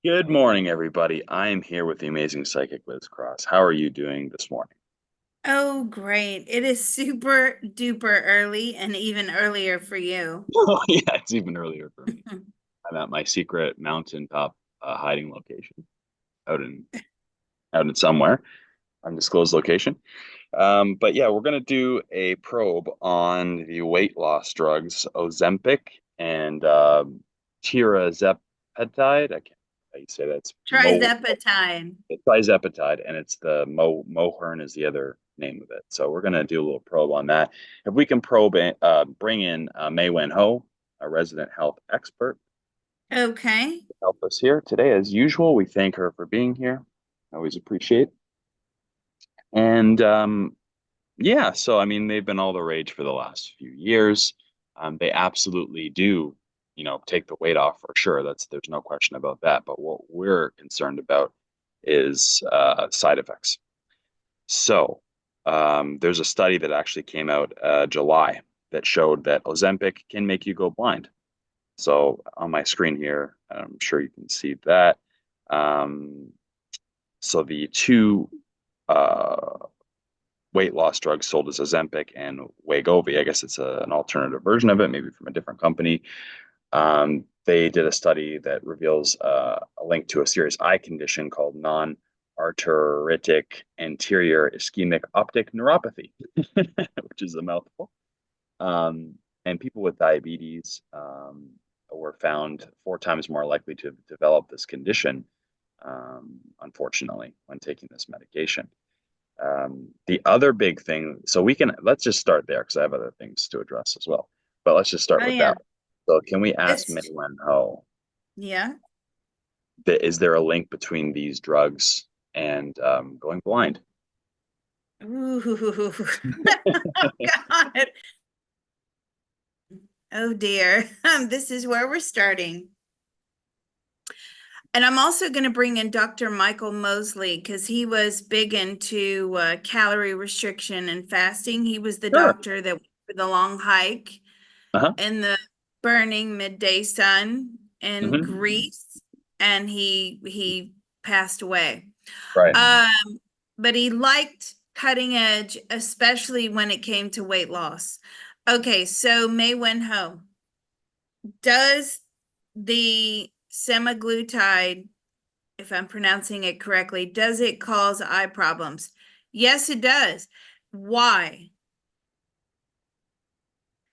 Good morning, everybody. I am here with the amazing psychic Liz Cross. How are you doing this morning? Oh, great. It is super duper early and even earlier for you. Oh, yeah, it's even earlier for me. I'm at my secret mountaintop hiding location out in somewhere, undisclosed location. But yeah, we're gonna do a probe on the weight loss drugs Ozempic and tirzepatide. I can't how you say that. It's Trizepatide. Trizepatide, and it's the Mohern is the other name of it. So we're going to do a little probe on that. If we can bring in Mei Wen Ho, a resident health expert, Okay. to help us here today. As usual, we thank her for being here. I always appreciate. And yeah, so I mean, they've been all the rage for the last few years. They absolutely do, take the weight off for sure. There's no question about that. But what we're concerned about is side effects. So there's a study that actually came out July that showed that Ozempic can make you go blind. So on my screen here, I'm sure you can see that. Um, so the two uh, weight loss drugs sold as Ozempic and Wegovy, I guess it's an alternative version of it, maybe from a different company. They did a study that reveals a link to a serious eye condition called non-arteritic anterior ischemic optic neuropathy, which is a mouthful. Um, and people with diabetes were found four times more likely to develop this condition, unfortunately, when taking this medication. The other big thing, so let's just start there because I have other things to address as well. But let's just start Oh, with yeah. that. So can we ask Mei It's, Wen Ho, yeah. is there a link between these drugs and going blind? Ooh, God. Oh, dear. This is where we're starting. And I'm also going to bring in Dr. Michael Mosley because he was big into calorie restriction and fasting. He was the Sure. doctor that went for the long hike Uh-huh. in the burning midday sun in Hmm. Greece, and he passed away. Right. But he liked cutting edge, especially when it came to weight loss. Okay, so May Wen Ho, does the semaglutide, if I'm pronouncing it correctly, does it cause eye problems? Yes, it does. Why?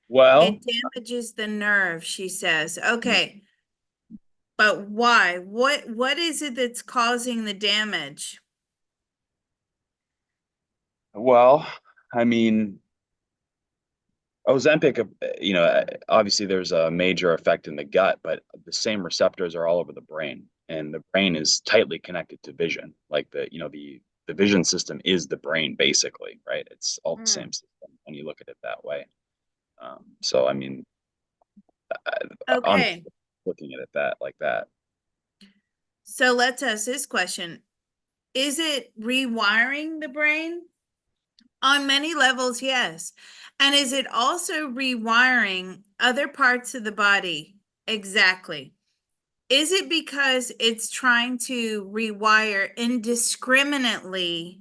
Well, It damages the nerve, she says. Okay, but why? What is it that's causing the damage? well, I mean, Ozempic, obviously there's a major effect in the gut, but the same receptors are all over the brain, and the brain is tightly connected to vision. Like the vision system is the brain basically, right? It's all the Mm. same system when you look at it that way. So I mean, on Okay, looking at it that like that. so let's ask this question. Is it rewiring the brain? On many levels, yes. And is it also rewiring other parts of the body? Exactly. Is it because it's trying to rewire indiscriminately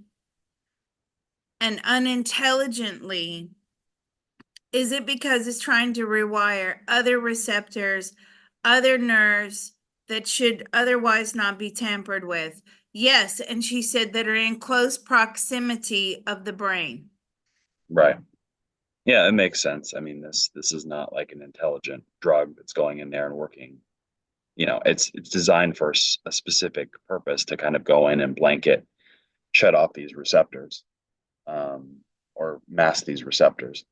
and unintelligently? Is it because it's trying to rewire other receptors, other nerves that should otherwise not be tampered with? Yes, and she said that are in close proximity of the brain. Right. Yeah, it makes sense. I mean, this is not like an intelligent drug that's going in there and working. It's designed for a specific purpose to kind of go in and blanket shut off these receptors, um, or mask these receptors.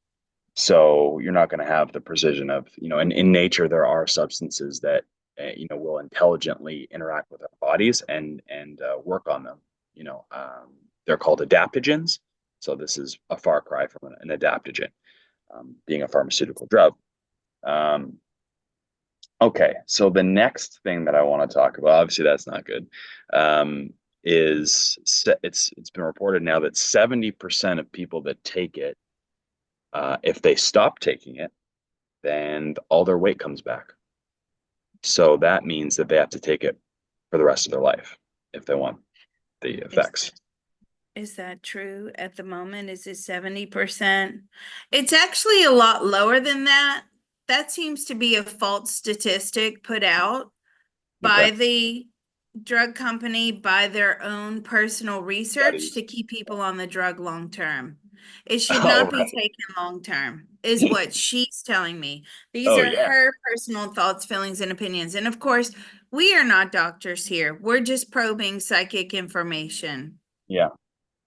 So you're not going to have the precision of, in nature, there are substances that, will intelligently interact with our bodies and work on them. They're called adaptogens. So this is a far cry from an adaptogen, being a pharmaceutical drug. Um, Okay, so the next thing that I want to talk about, obviously that's not good, it's been reported now that 70% of people that take it, if they stop taking it, then all their weight comes back. So that means that they have to take it for the rest of their life if they want the Is effects. is that true at the moment? Is it 70%? It's actually a lot lower than that. That seems to be a false statistic put out Okay. by the drug company, by their own personal research to Studies. keep people on the drug long term. It should Oh, not be right. taken long term, is what she's telling me. These Oh, are yeah. her personal thoughts, feelings, and opinions. And of course, we are not doctors here. We're just probing psychic information. Yeah.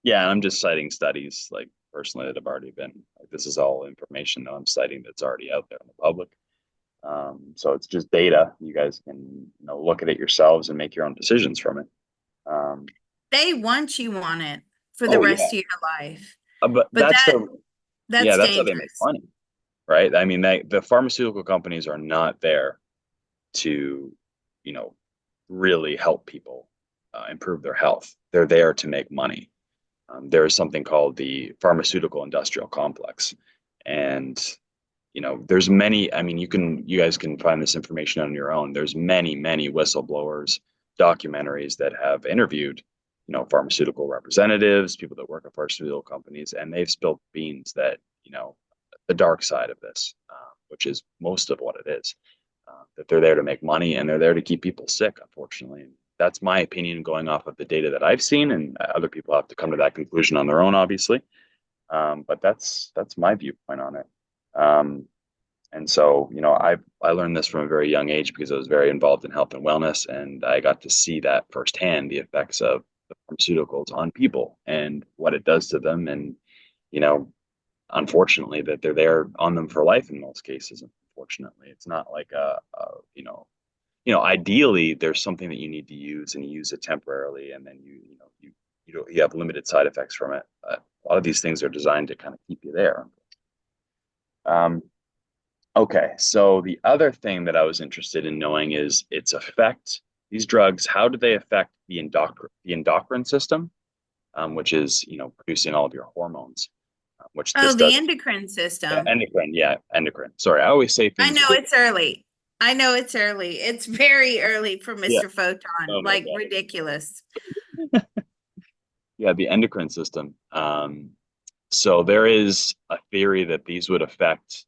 Yeah. And I'm just citing studies like personally that have already been like this is all information that I'm citing that's already out there in the public. So it's just data. You guys can look at it yourselves and make your own decisions from it. Um, They want you on it for the oh yeah, rest of your life. but But yeah, that's that's how they make dangerous. money, right? I mean, the pharmaceutical companies are not there to, you know, really help people improve their health. They're there to make money. There is something called the pharmaceutical industrial complex, and there's many. I mean, you guys can find this information on your own. There's many whistleblowers, documentaries that have interviewed, pharmaceutical representatives, people that work at pharmaceutical companies, and they've spilled beans that, the dark side of this, which is most of what it is. That they're there to make money and they're there to keep people sick, unfortunately. And that's my opinion going off of the data that I've seen, and other people have to come to that conclusion on their own, obviously. But that's my viewpoint on it. Um, and so, I learned this from a very young age because I was very involved in health and wellness, and I got to see that firsthand, the effects of the pharmaceuticals on people and what it does to them. And, you know, unfortunately, that they're there on them for life in most cases. Unfortunately, it's not like ideally there's something that you need to use and you use it temporarily, and then you have limited side effects from it. A lot of these things are designed to kind of keep you there. Um, Okay, so the other thing that I was interested in knowing is its effect. These drugs, how do they affect the endocrine system, which is producing all of your hormones, which Oh, this the does. endocrine system. Endocrine, yeah, endocrine. Sorry, I always say I things know weird. it's early. I know it's early. It's very early for Yeah. Mr. Photon, Oh my like God. ridiculous. Yeah, the endocrine system. So there is a theory that these would affect.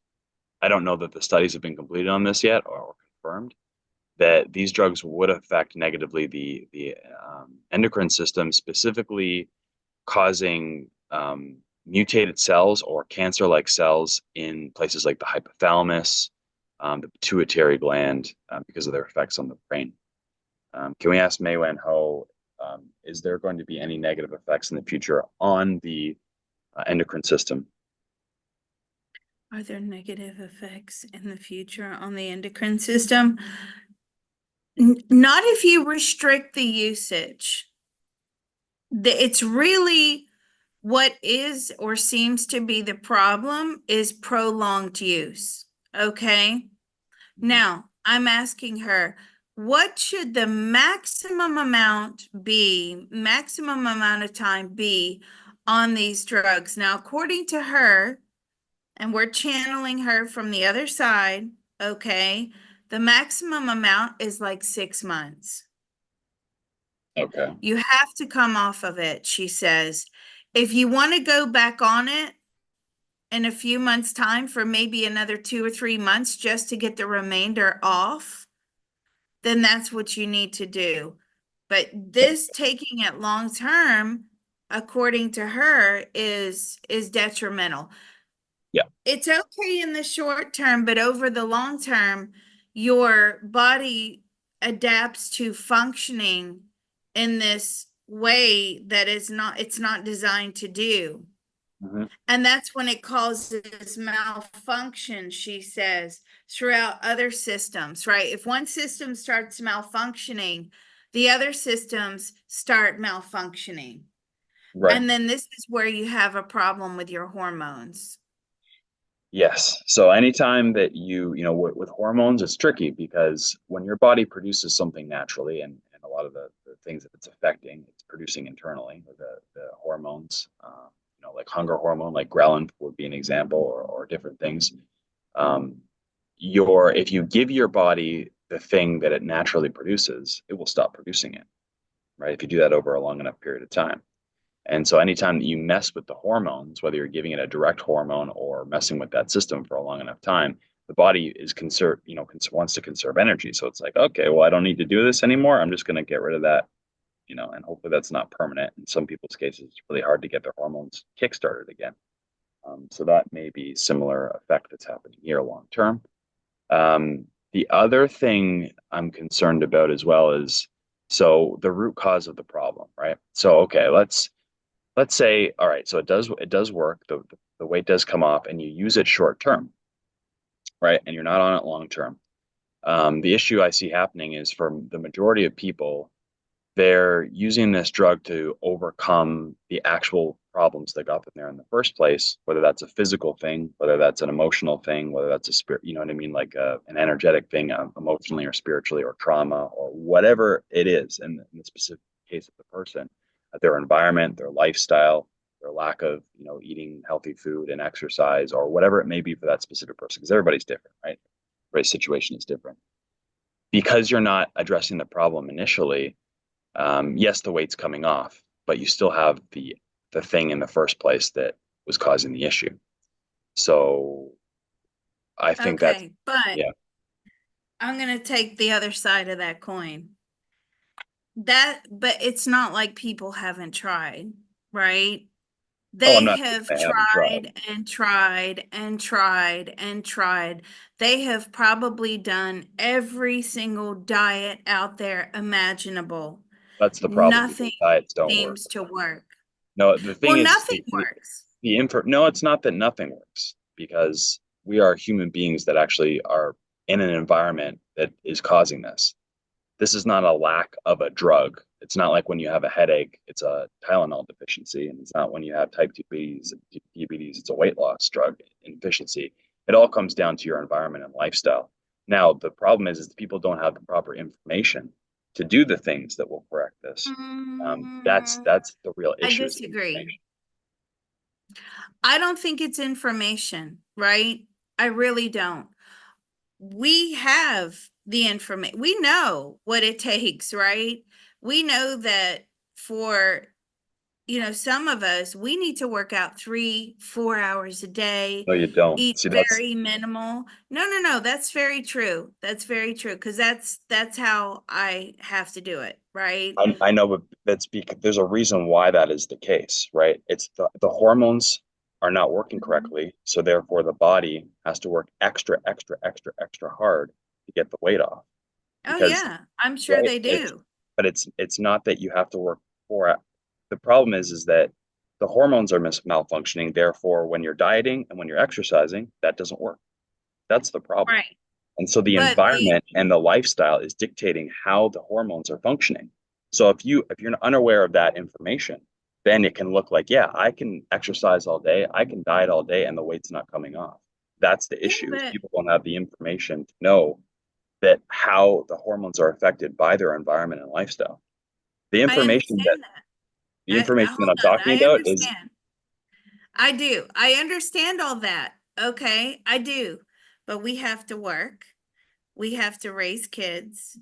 I don't know that the studies have been completed on this yet or confirmed, that these drugs would affect negatively the endocrine system, specifically causing mutated cells or cancer-like cells in places like the hypothalamus, the pituitary gland, because of their effects on the brain. Can we ask Maywen how is there going to be any negative effects in the future on the endocrine system? Are there negative effects in the future on the endocrine system? Not if you restrict the usage. It's really what is or seems to be the problem is prolonged use. Okay. Mhm. Now, I'm asking her, what should the maximum amount of time be on these drugs? Now, according to her, and we're channeling her from the other side, okay, the maximum amount is like 6 months. Okay. You have to come off of it, she says. If you want to go back on it in a few months' time for maybe another 2 or 3 months just to get the remainder off, then that's what you need to do. But this taking it long term, according to her, is detrimental. Yeah. It's okay in the short term, but over the long term, your body adapts to functioning in this way that it's not designed to do. Mhm. And that's when it causes malfunction, she says, throughout other systems, right? If one system starts malfunctioning, the other systems start malfunctioning. Right. And then this is where you have a problem with your hormones. Yes. So anytime that with hormones, it's tricky because when your body produces something naturally, and a lot of the things that it's affecting, it's producing internally, the hormones, like hunger hormone, like ghrelin would be an example, or different things. Um, if you give your body the thing that it naturally produces, it will stop producing it, right? If you do that over a long enough period of time. And so anytime that you mess with the hormones, whether you're giving it a direct hormone or messing with that system for a long enough time, the body is wants to conserve energy. So it's like, okay, well, I don't need to do this anymore. I'm just going to get rid of that, and hopefully that's not permanent. In some people's cases, it's really hard to get their hormones kickstarted again. So that may be similar effect that's happening here long term. The other thing I'm concerned about as well is so the root cause of the problem, right? So okay, let's say, all right, so it does work. The weight does come off, and you use it short term, right? And you're not on it long term. The issue I see happening is for the majority of people, they're using this drug to overcome the actual problems that got them there in the first place, whether that's a physical thing, whether that's an emotional thing, whether that's a spirit, you know what I mean, like an energetic thing, emotionally or spiritually or trauma or whatever it is in the specific case of the person, their environment, their lifestyle, their lack of, eating healthy food and exercise or whatever it may be for that specific person, because everybody's different, right? Everybody's situation is different. Because you're not addressing the problem initially, yes, the weight's coming off, but you still have the thing in the first place that was causing the issue. So I think that's, Okay, but yeah. I'm going to take the other side of that coin. But it's not like people haven't tried, right? Oh, I'm They not have saying I haven't tried. tried and tried and tried and tried. They have probably done every single diet out there imaginable. That's the problem because Nothing diets don't work. seems to work. No, the Well, thing is nothing works. no, it's not that nothing works because we are human beings that actually are in an environment that is causing this. This is not a lack of a drug. It's not like when you have a headache, it's a Tylenol deficiency, and it's not when you have type 2 diabetes, it's a weight loss drug deficiency. It all comes down to your environment and lifestyle. Now, the problem is that people don't have the proper information to do the things that will correct this. Mm, That's the real I issue is the disagree. information. I don't think it's information, right? I really don't. We have the information. We know what it takes, right? We know that for, some of us, we need to work out 3, 4 hours a day, No, you don't. eat See, that's very minimal. No, no, no, that's very true. That's very true. Because that's how I have to do it, right? I know, but that's because there's a reason why that is the case, right? It's the hormones are not working Mhm. correctly, so therefore the body has to work extra, extra, extra, extra hard to get the weight off. Oh Because yeah, I'm sure right, they do. it's not that you have to work for it. The problem is that the hormones are malfunctioning. Therefore, when you're dieting and when you're exercising, that doesn't work. That's the problem. Right. And so the But the environment and the lifestyle is dictating how the hormones are functioning. So if you're unaware of that information, then it can look like, yeah, I can exercise all day, I can diet all day, and the weight's not coming off. That's the yeah, issue is but people don't have the information to know that how the hormones are affected by their environment and lifestyle. The I information that understand that. the information that Hold I'm on, talking I about is understand. I do. I understand all that. Okay, I do. But we have to work. We have to raise kids.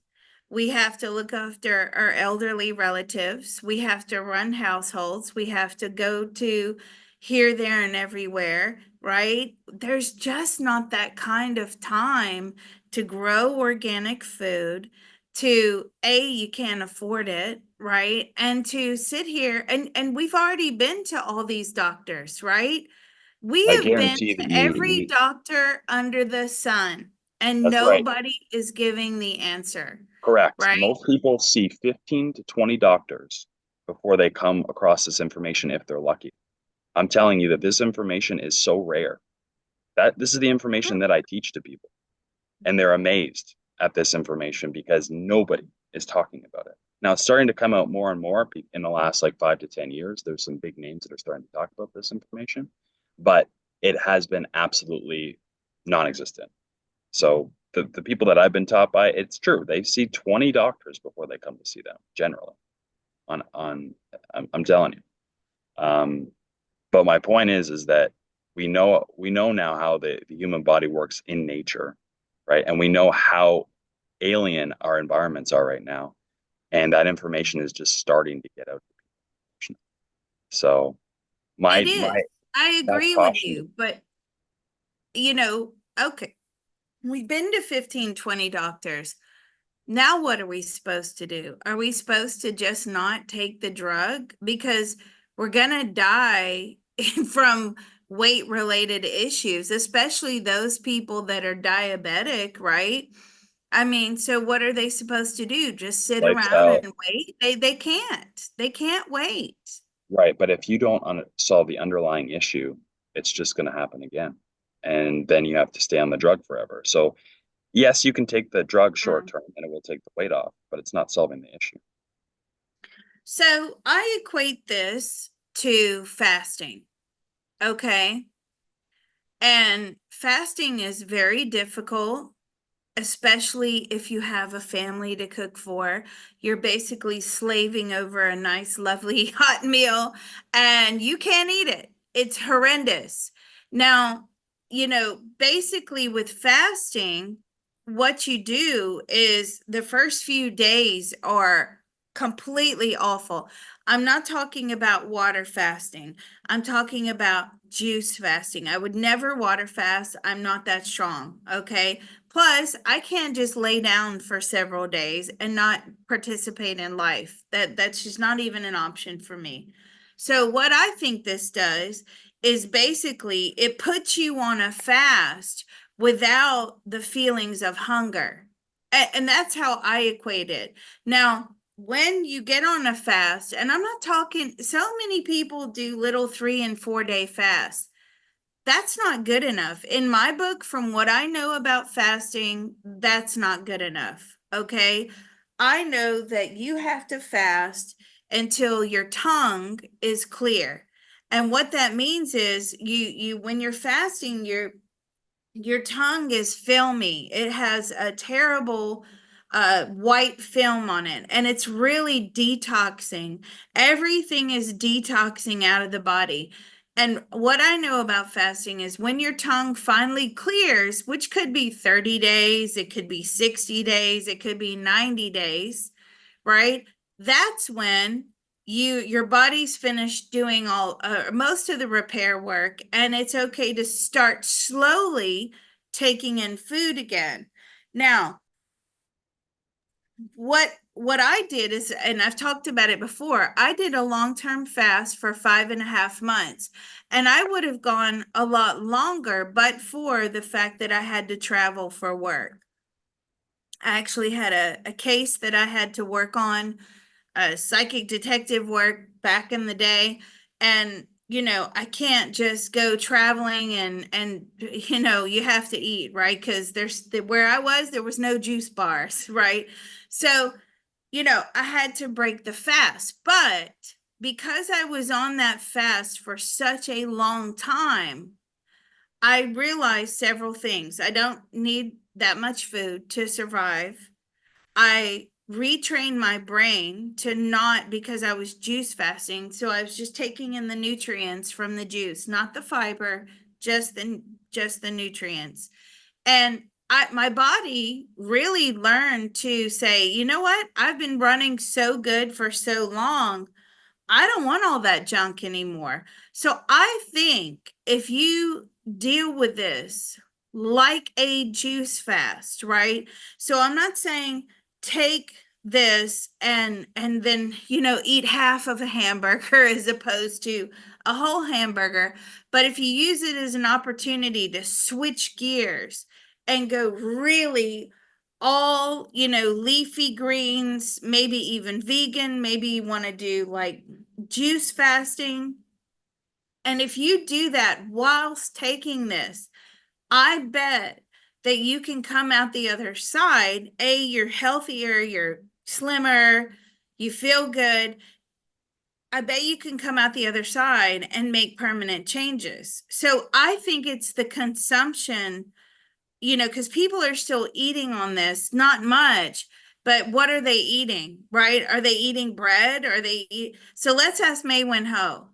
We have to look after our elderly relatives. We have to run households. We have to go to here, there, and everywhere, right? There's just not that kind of time to grow organic food, to you can't afford it, right? And to sit here and we've already been to all these doctors, right? We I have been guarantee that to every doctor under the sun, and that's right. nobody is giving the answer, Correct. right? Most people see 15 to 20 doctors before they come across this information if they're lucky. I'm telling you that this information is so rare that this is the information that I teach to people, and they're amazed at this information because nobody is talking about it. Now it's starting to come out more and more in the last like 5 to 10 years. There's some big names that are starting to talk about this information, but it has been absolutely non-existent. So the people that I've been taught by, it's true. They see 20 doctors before they come to see them, generally. On I'm telling you. But my point is that we know now how the human body works in nature, right? And we know how alien our environments are right now. And that information is just starting to get out. So It my is. I my agree with caution, you, but okay, we've been to 15, 20 doctors. Now, what are we supposed to do? Are we supposed to just not take the drug? Because we're going to die from weight related issues, especially those people that are diabetic, right? I mean, so what are they supposed to do? Just sit lights around out. and wait? They can't. They can't wait. Right. But if you don't solve the underlying issue, it's just going to happen again. And then you have to stay on the drug forever. So, yes, you can take the drug short Mm. term and it will take the weight off, but it's not solving the issue. So I equate this to fasting. Okay. And fasting is very difficult, especially if you have a family to cook for. You're basically slaving over a nice, lovely hot meal and you can't eat it. It's horrendous. Now, basically with fasting, what you do is the first few days are completely awful. I'm not talking about water fasting. I'm talking about juice fasting. I would never water fast. I'm not that strong. Okay. Plus, I can't just lay down for several days and not participate in life. That's just not even an option for me. So what I think this does is basically it puts you on a fast without the feelings of hunger. And that's how I equate it. Now, when you get on a fast, and I'm not talking, so many people do little 3 and 4 day fasts. That's not good enough. In my book, from what I know about fasting, that's not good enough. Okay. I know that you have to fast until your tongue is clear. And what that means is when you're fasting, your tongue is filmy. It has a terrible white film on it, and it's really detoxing. Everything is detoxing out of the body. And what I know about fasting is when your tongue finally clears, which could be 30 days, it could be 60 days, it could be 90 days, right? That's when your body's finished doing all most of the repair work, and it's okay to start slowly taking in food again. Now, what I did is, and I've talked about it before, I did a long-term fast for 5.5 months, and I would have gone a lot longer, but for the fact that I had to travel for work. I actually had a case that I had to work on, psychic detective work back in the day. And, I can't just go traveling and, you have to eat, right? Because where I was, there was no juice bars, right? So, I had to break the fast. But because I was on that fast for such a long time, I realized several things. I don't need that much food to survive. I retrained my brain to not, because I was juice fasting. So I was just taking in the nutrients from the juice, not the fiber, just the nutrients. And my body really learned to say, you know what? I've been running so good for so long. I don't want all that junk anymore. So I think if you deal with this like a juice fast, right? So I'm not saying take this and then, eat half of a hamburger as opposed to a whole hamburger, but if you use it as an opportunity to switch gears and go really all, leafy greens, maybe even vegan, maybe you want to do like juice fasting. And if you do that whilst taking this, I bet that you can come out the other side. You're healthier, you're slimmer, you feel good. I bet you can come out the other side and make permanent changes. So I think it's the consumption, because people are still eating on this, not much, but what are they eating, right? Are they eating bread? So let's ask May Wen Ho.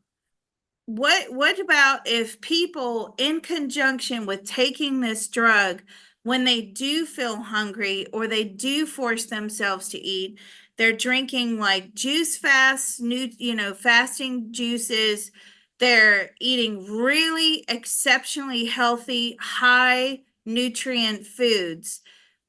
What about if people, in conjunction with taking this drug, when they do feel hungry or they do force themselves to eat, they're drinking like juice fasts, fasting juices. They're eating really exceptionally healthy, high nutrient foods.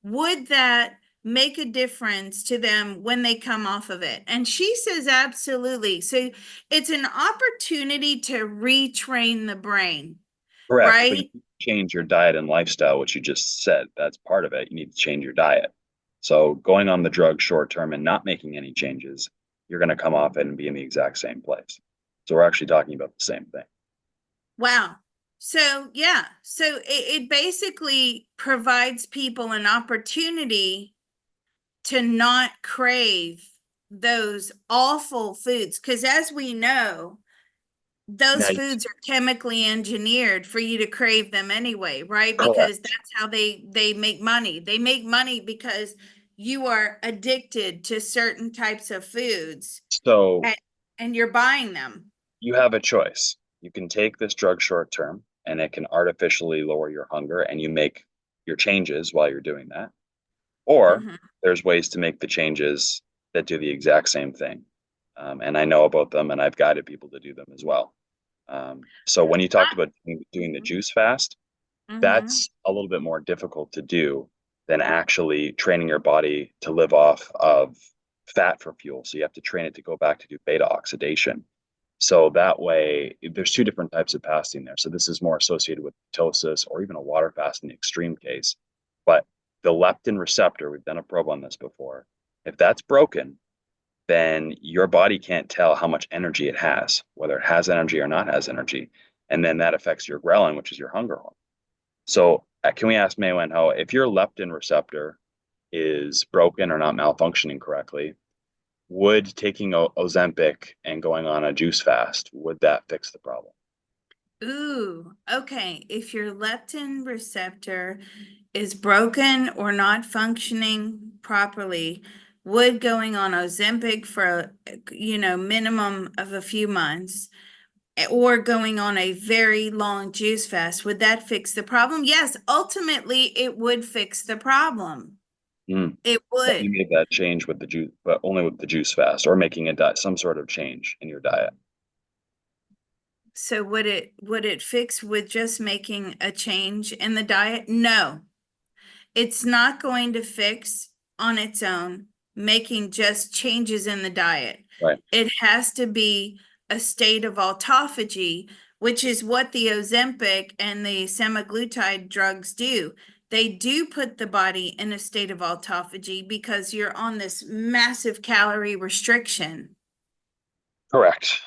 Would that make a difference to them when they come off of it? And she says absolutely. So it's an opportunity to retrain the brain, Correct, but you right? change your diet and lifestyle, which you just said. That's part of it. You need to change your diet. So going on the drug short term and not making any changes, you're going to come off it and be in the exact same place. So we're actually talking about the same thing. Wow. So, yeah. So it basically provides people an opportunity to not crave those awful foods. Because as we know, those Now, foods are chemically engineered for you to crave them anyway, right? Because correct. that's how they make money. They make money because you are addicted to certain types of foods So and, and you're buying them. you have a choice. You can take this drug short term and it can artificially lower your hunger and you make your changes while you're doing that. Or Mhm. there's ways to make the changes that do the exact same thing. And I know about them and I've guided people to do them as well. So when you talked about doing the Mhm. juice fast, Mhm. that's a little bit more difficult to do than actually training your body to live off of fat for fuel. So you have to train it to go back to do beta oxidation. So that way, there's two different types of fasting there. So this is more associated with ketosis or even a water fast in the extreme case. But the leptin receptor, we've done a probe on this before. If that's broken, then your body can't tell how much energy it has, whether it has energy or not has energy. And then that affects your ghrelin, which is your hunger hormone. So can we ask Maywen how if your leptin receptor is broken or not malfunctioning correctly, would taking Ozempic and going on a juice fast, would that fix the problem? Ooh, okay. If your leptin receptor is broken or not functioning properly, would going on Ozempic for, minimum of a few months or going on a very long juice fast, would that fix the problem? Yes, ultimately it would fix the problem. Mm. It But you would. made that change with the juice, but only with the juice fast, or making a diet, some sort of change in your diet. So would it fix with just making a change in the diet? No. It's not going to fix on its own, making just changes in the diet. Right. It has to be a state of autophagy, which is what the Ozempic and the semaglutide drugs do. They do put the body in a state of autophagy because you're on this massive calorie restriction. Correct.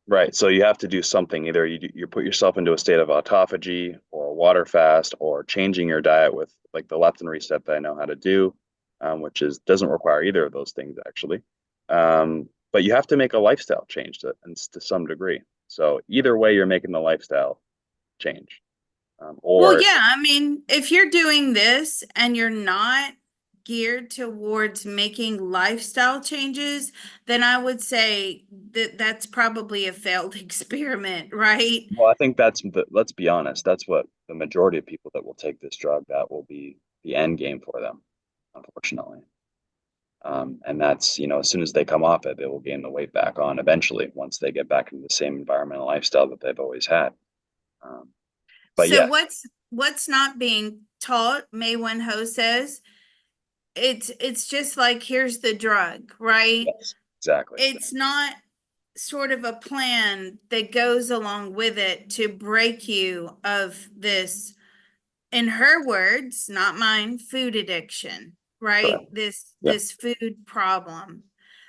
Right. So you have to do something. Either you put yourself into a state of autophagy or a water fast or changing your diet with like the leptin reset that I know how to do, which is doesn't require either of those things actually. But you have to make a lifestyle change to some degree. So either way, you're making the lifestyle change. Well, Or yeah, I mean, if you're doing this and you're not geared towards making lifestyle changes, then I would say that that's probably a failed experiment, right? well, I think let's be honest, that's what the majority of people that will take this drug, that will be the end game for them, unfortunately. And that's, as soon as they come off it, they will gain the weight back on eventually once they get back into the same environmental lifestyle that they've always had. Um, but So yeah, what's not being taught, May Wen Ho says, it's just like here's the drug, right? yes, exactly. It's not sort of a plan that goes along with it to break you of this, in her words, not mine, food addiction, right? Correct. This Yeah. this food problem.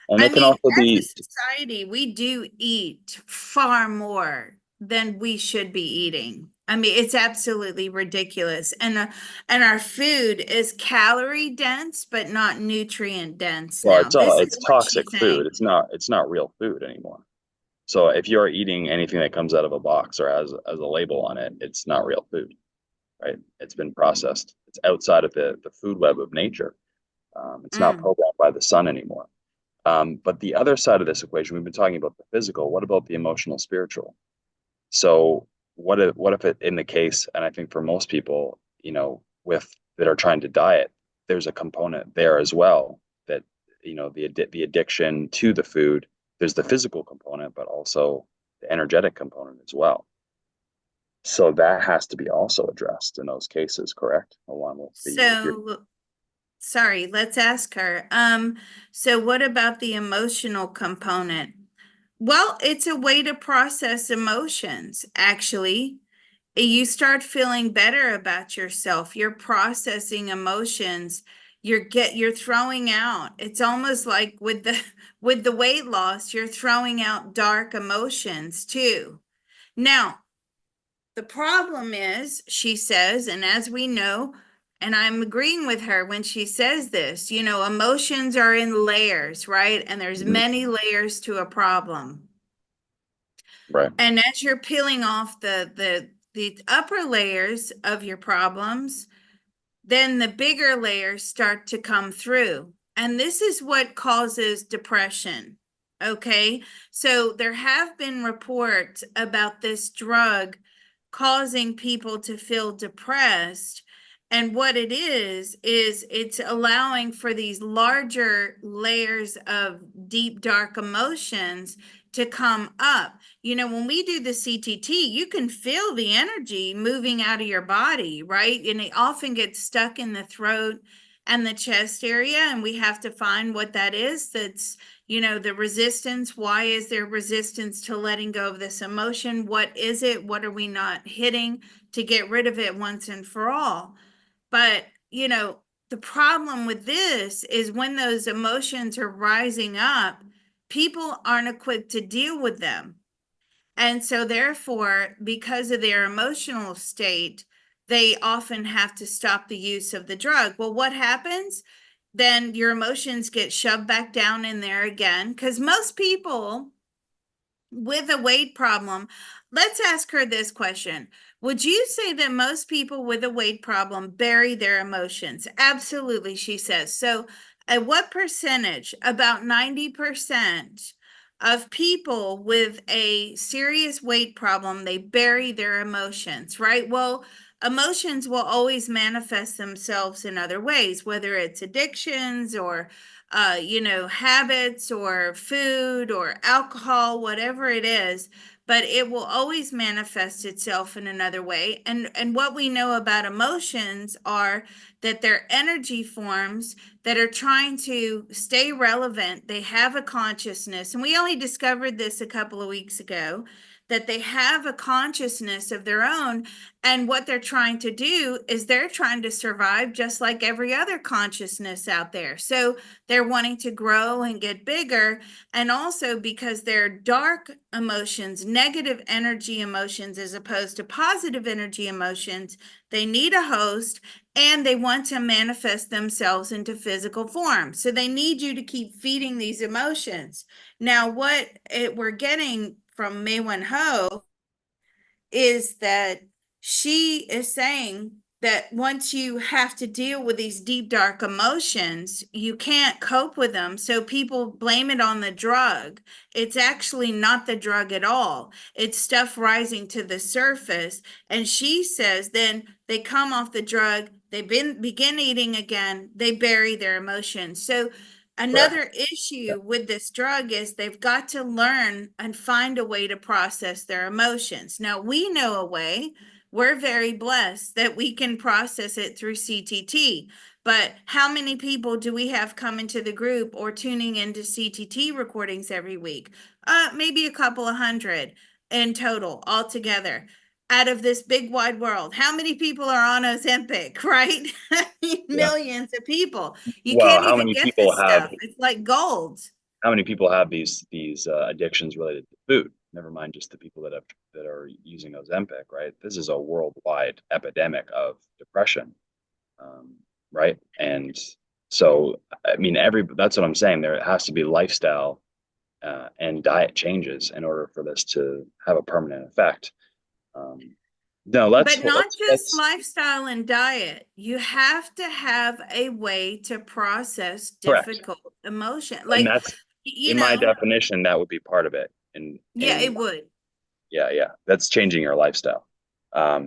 And I it can mean, also as a be, society, we do eat far more than we should be eating. I mean, it's absolutely ridiculous. And our food is calorie dense, but not nutrient dense well, now. it's all, This is it's what toxic she's food. saying. It's not real food anymore. So if you're eating anything that comes out of a box or has a label on it, it's not real food, right? It's been processed. It's outside of the food web of nature. It's not Mm. programmed by the sun anymore. But the other side of this equation, we've been talking about the physical. What about the emotional, spiritual? So what if it in the case, and I think for most people, that are trying to diet, there's a component there as well that, the addiction to the food, there's the physical component, but also the energetic component as well. So that has to be also addressed in those cases, correct? Along with So, sorry, let's ask her. So what about the emotional component? Well, it's a way to process emotions, actually. You start feeling better about yourself. You're processing emotions. You're throwing out. It's almost like with the with the weight loss, you're throwing out dark emotions too. Now, the problem is, she says, and as we know, and I'm agreeing with her when she says this, emotions are in layers, right? And there's Mhm. many layers to a problem. Right. And as you're peeling off the upper layers of your problems, then the bigger layers start to come through. And this is what causes depression. Okay. So there have been reports about this drug causing people to feel depressed. And what it is it's allowing for these larger layers of deep, dark emotions to come up. When we do the CTT, you can feel the energy moving out of your body, right? And it often gets stuck in the throat and the chest area. And we have to find what that is. That's, the resistance. Why is there resistance to letting go of this emotion? What is it? What are we not hitting to get rid of it once and for all? But, the problem with this is when those emotions are rising up, people aren't equipped to deal with them. And so, therefore, because of their emotional state, they often have to stop the use of the drug. Well, what happens? Then your emotions get shoved back down in there again. Because most people with a weight problem, let's ask her this question. Would you say that most people with a weight problem bury their emotions? Absolutely, she says. So, at what percentage? About 90% of people with a serious weight problem, they bury their emotions, right? Well, emotions will always manifest themselves in other ways, whether it's addictions or habits or food or alcohol, whatever it is, but it will always manifest itself in another way. And what we know about emotions are that they're energy forms that are trying to stay relevant. They have a consciousness, and we only discovered this a couple of weeks ago, that they have a consciousness of their own. And what they're trying to do is they're trying to survive just like every other consciousness out there. So they're wanting to grow and get bigger. And also because they're dark emotions, negative energy emotions, as opposed to positive energy emotions, they need a host and they want to manifest themselves into physical form. So they need you to keep feeding these emotions. Now, what we're getting from Mei Wen Ho is that she is saying that once you have to deal with these deep, dark emotions, you can't cope with them. So people blame it on the drug. It's actually not the drug at all. It's stuff rising to the surface. And she says then they come off the drug, they begin eating again, they bury their emotions. So Correct. another issue with this drug is they've got to learn and find a way to process their emotions. Now, we know a way. We're very blessed that we can process it through CTT. But how many people do we have coming to the group or tuning into CTT recordings every week? Maybe a couple of hundred in total altogether out of this big wide world. How many people are on Ozempic, right? Yeah. Millions of people. You Well, can't even get this stuff. It's like gold. how many people have these addictions related to food? Never mind just the people that are using Ozempic, right? This is a worldwide epidemic of depression, um, right? And so, I mean, that's what I'm saying. There has to be lifestyle and diet changes in order for this to have a permanent effect. Um, no, But not just lifestyle and diet. You have to have a way to process correct. difficult emotion. And Like, that's you in my know, definition, that would be part of it. yeah, it would. Yeah, that's changing your lifestyle,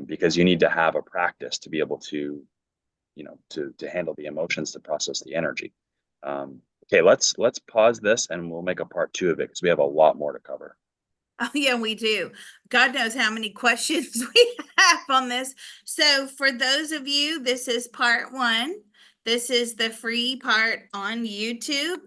because you need to have a practice to be able to to handle the emotions, to process the energy. Okay, let's pause this and we'll make a part 2 of it because we have a lot more to cover. Oh, yeah, we do. God knows how many questions we have on this. So, for those of you, this is part 1. This is the free part on YouTube.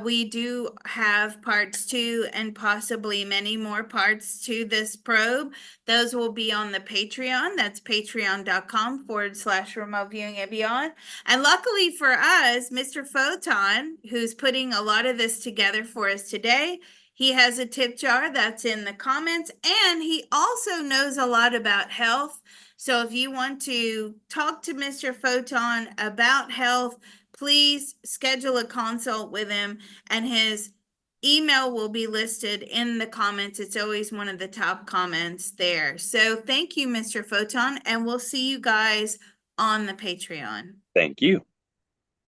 We do have parts 2 and possibly many more parts to this probe. Those will be on the Patreon. That's patreon.com/remote viewing and beyond. And luckily for us, Mr. Photon, who's putting a lot of this together for us today, he has a tip jar that's in the comments, and he also knows a lot about health. So if you want to talk to Mr. Photon about health, please schedule a consult with him, and his email will be listed in the comments. It's always one of the top comments there. So thank you, Mr. Photon, and we'll see you guys on the Patreon. Thank you.